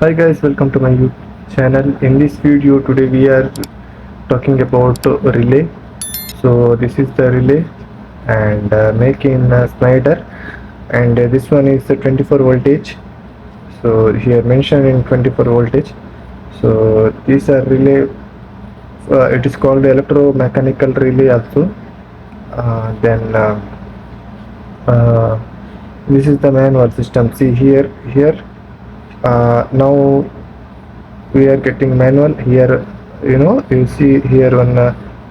Hi guys, welcome to my YouTube channel. In this video today we are talking about relay. So this is the relay and make in Snyder, and this one is 24 voltage. So here mentioned in 24 voltage. So these are relay. It is called electromechanical relay also. Then uh, this is the manual system. See here. Now we are getting manual here. You see here one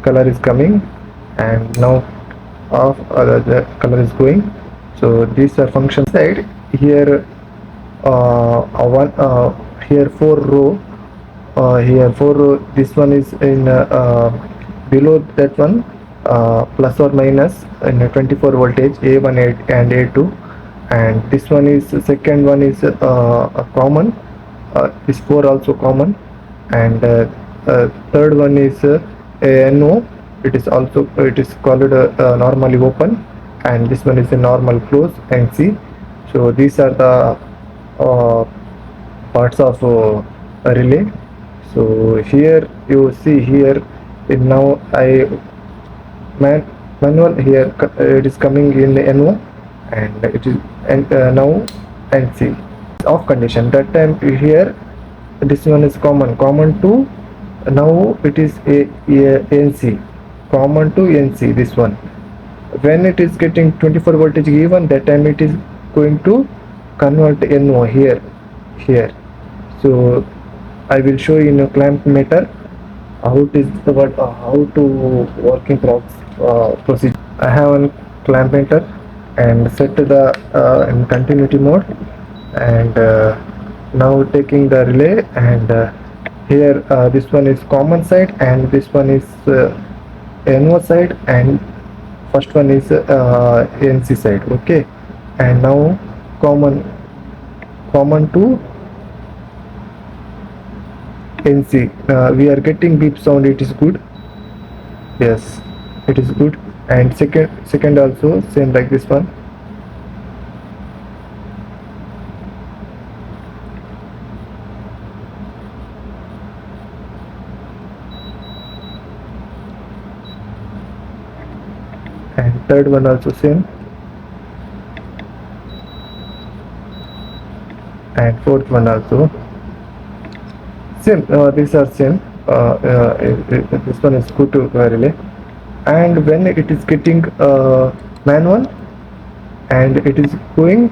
color is coming, and now off the color is going. So these are function side here. One here four row. Here four row. This one is in below that one, plus or minus in 24 voltage A1 and A2, and this one is second one is a common. This four also common, and third one is a NO. It is called normally open, and this one is a normal close NC. So these are the uh, parts of a relay. So here you see here, now I manual here, it is coming in NO, and it is and now NC off condition. That time here this one is common to, now it is a NC, common to NC. This one, when it is getting 24 voltage given, that time it is going to convert NO here. So I will show you in a clamp meter how it is how to working procedure. I have a clamp meter and set to the in continuity mode, and now taking the relay, and here this one is common side, and this one is NO side, and first one is NC side. Okay, and now common to NC. We are getting beep sound. It is good. Yes, it is good. And second also same like this one. And third one also same, and fourth one also same. These are same. This one is good to relay. And when it is getting manual and it is going,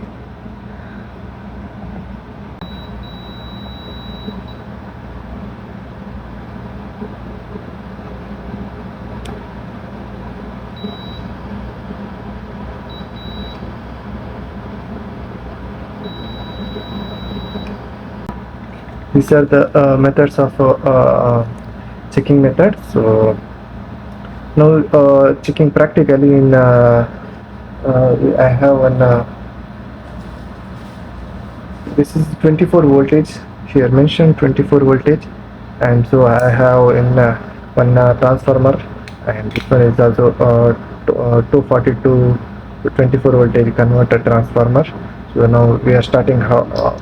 these are the methods of checking method. So now checking practically in I have one this is 24 voltage here mentioned, 24 voltage, and so I have in one transformer, and this one is also 240 to 24 voltage converter transformer. So now we are starting how